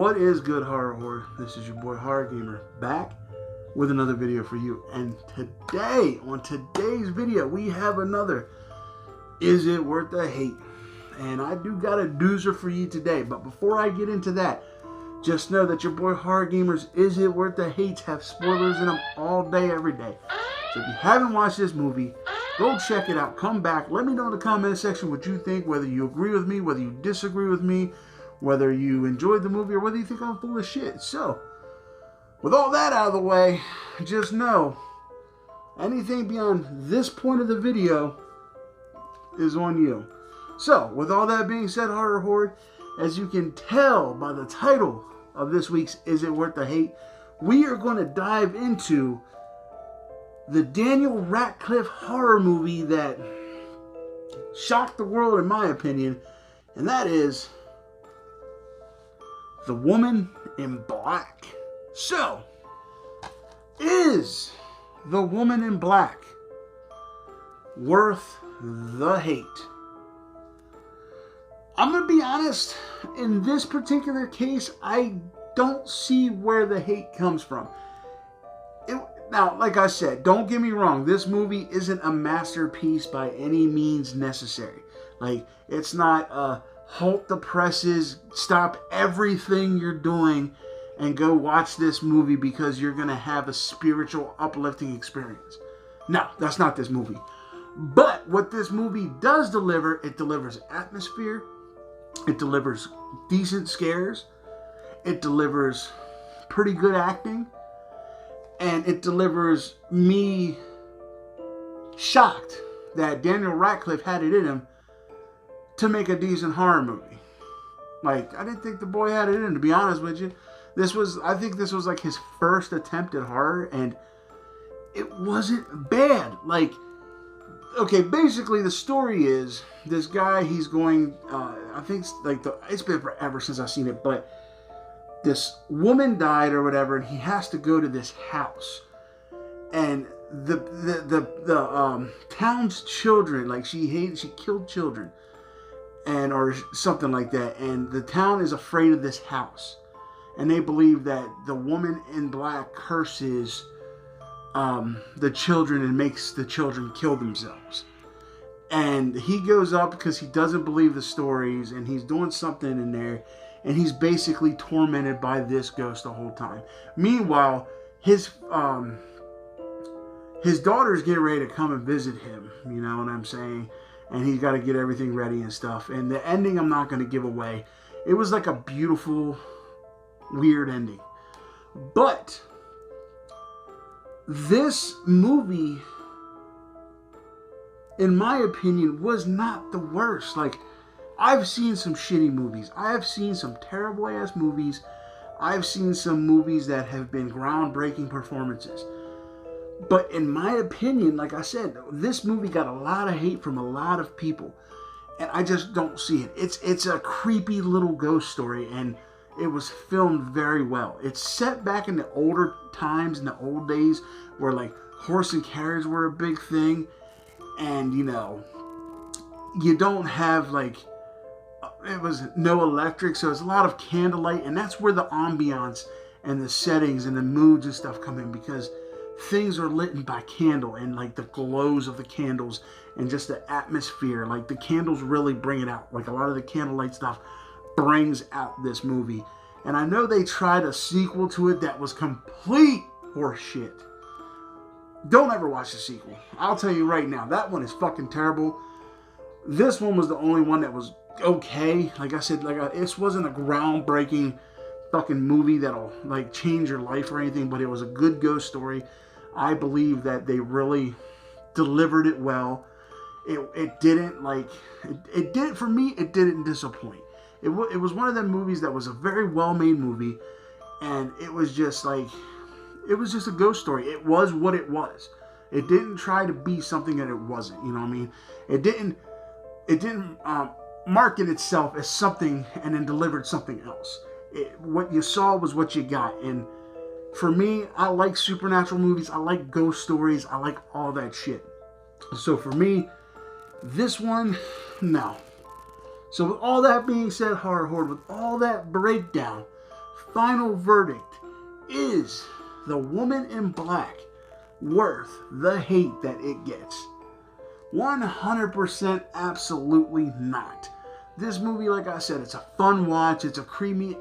What is good, Horror Horde? This is your boy Horror Gamer, back with another video for you. And today, on today's video, we have another Is It Worth the Hate? And I do got a doozer for you today. But before I get into that, just know that your boy Horror Gamer's Is It Worth the Hates have spoilers in them all day, every day. So if you haven't watched this movie, go check it out. Come back. Let me know in the comment section what you think, whether you agree with me, whether you disagree with me, whether you enjoyed the movie, or whether you think I'm full of shit. So, with all that out of the way, just know, anything beyond this point of the video is on you. So, with all that being said, Horror Horde, as you can tell by the title of this week's Is It Worth the Hate, we are going to dive into the Daniel Ratcliffe horror movie that shocked the world, in my opinion, and that is The Woman in Black. So, is The Woman in Black worth the hate? I'm going to be honest, in this particular case, I don't see where the hate comes from. Now, like I said, don't get me wrong, this movie isn't a masterpiece by any means necessary. Like, it's not halt the presses, stop everything you're doing, and go watch this movie because you're going to have a spiritual, uplifting experience. No, that's not this movie. But what this movie does deliver, it delivers atmosphere, it delivers decent scares, it delivers pretty good acting, and it delivers me shocked that Daniel Ratcliffe had it in him to make a decent horror movie. Like, I didn't think the boy had it in him, to be honest with you. I think this was like his first attempt at horror, and it wasn't bad. Like, okay, basically the story is this guy, he's going, I think it's been forever since I've seen it, but this woman died or whatever, and he has to go to this house, and the town's children, like she killed children, and or something like that, and the town is afraid of this house, and they believe that the woman in black curses the children and makes the children kill themselves. And he goes up because he doesn't believe the stories, and he's doing something in there, and he's basically tormented by this ghost the whole time. Meanwhile, his daughter's getting ready to come and visit him, you know what I'm saying? And he's got to get everything ready and stuff. And the ending I'm not going to give away. It was like a beautiful, weird ending. But this movie, in my opinion, was not the worst. Like, I've seen some shitty movies. I have seen some terrible ass movies. I've seen some movies that have been groundbreaking performances. But in my opinion, like I said, this movie got a lot of hate from a lot of people. And I just don't see it. It's a creepy little ghost story, and it was filmed very well. It's set back in the older times, in the old days, where like horse and carriage were a big thing. And, you know, you don't have like, it was no electric, so it's a lot of candlelight, and that's where the ambiance and the settings and the moods and stuff come in, because things are lit by candle, and like the glows of the candles and just the atmosphere, like the candles really bring it out. Like, a lot of the candlelight stuff brings out this movie. And I know they tried a sequel to it that was complete horseshit. Don't ever watch the sequel. I'll tell you right now, that one is fucking terrible. This one was the only one that was okay. Like I said, this wasn't a groundbreaking fucking movie that'll like change your life or anything, but it was a good ghost story. I believe that they really delivered it well. It didn't like, it did for me, it didn't disappoint. It was one of them movies that was a very well-made movie, and it was just like, it was just a ghost story. It was what it was. It didn't try to be something that it wasn't, you know what I mean? It didn't market itself as something and then delivered something else. What you saw was what you got. And for me, I like supernatural movies. I like ghost stories. I like all that shit. So for me, this one, no. So with all that being said, Horror Horde, with all that breakdown, final verdict, is The Woman in Black worth the hate that it gets? 100% absolutely not. This movie, like I said, it's a fun watch. It's a creepy,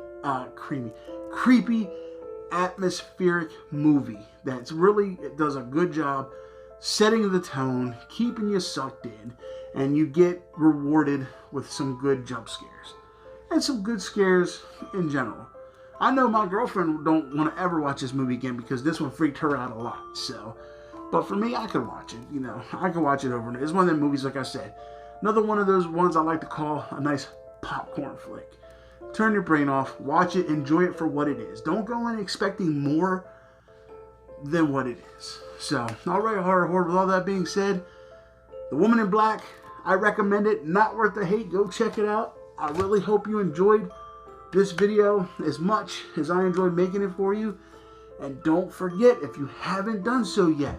atmospheric movie that really does a good job setting the tone, keeping you sucked in, and you get rewarded with some good jump scares and some good scares in general. I know my girlfriend don't want to ever watch this movie again because this one freaked her out a lot. So, but for me, I could watch it. You know, I could watch it over and over. It's one of the movies, like I said, another one of those ones I like to call a nice popcorn flick. Turn your brain off, watch it, enjoy it for what it is. Don't go in expecting more than what it is. So, alright, horror horde, with all that being said, The Woman in Black, I recommend it. Not worth the hate. Go check it out. I really hope you enjoyed this video as much as I enjoyed making it for you. And don't forget, if you haven't done so yet,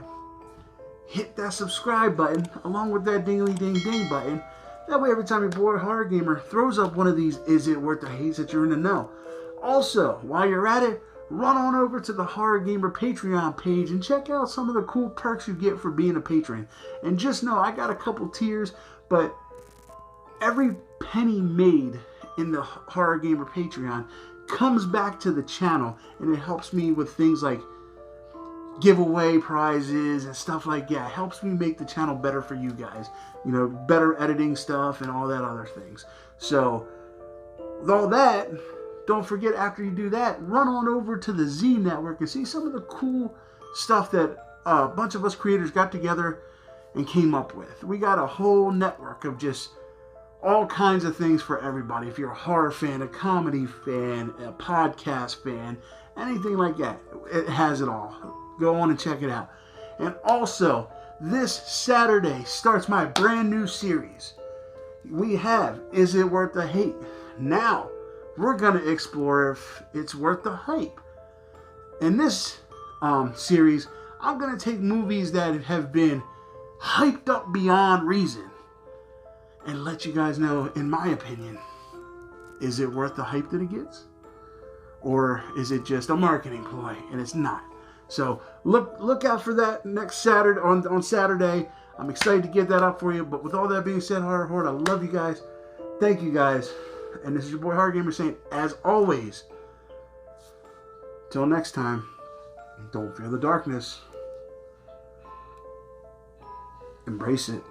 hit that subscribe button along with that dingly ding ding button. That way every time your boy Horror Gamer throws up one of these Is It Worth the Hates that you're in the know. Also, while you're at it, run on over to the Horror Gamer Patreon page and check out some of the cool perks you get for being a patron. And just know, I got a couple tiers, but every penny made in the Horror Gamer Patreon comes back to the channel, and it helps me with things like giveaway prizes and stuff like that. It helps me make the channel better for you guys. You know, better editing stuff and all that other things. So, with all that, don't forget, after you do that, run on over to the Z Network and see some of the cool stuff that a bunch of us creators got together and came up with. We got a whole network of just all kinds of things for everybody. If you're a horror fan, a comedy fan, a podcast fan, anything like that, it has it all. Go on and check it out. And also, this Saturday starts my brand new series. We have Is It Worth the Hate? Now, we're going to explore if it's worth the hype. In this series, I'm going to take movies that have been hyped up beyond reason and let you guys know, in my opinion, is it worth the hype that it gets? Or is it just a marketing ploy? And it's not. So look out for that next Saturday, on Saturday. I'm excited to get that up for you. But with all that being said, Horror Horde, I love you guys. Thank you guys. And this is your boy Horror Gamer saying, as always, till next time, don't fear the darkness. Embrace it.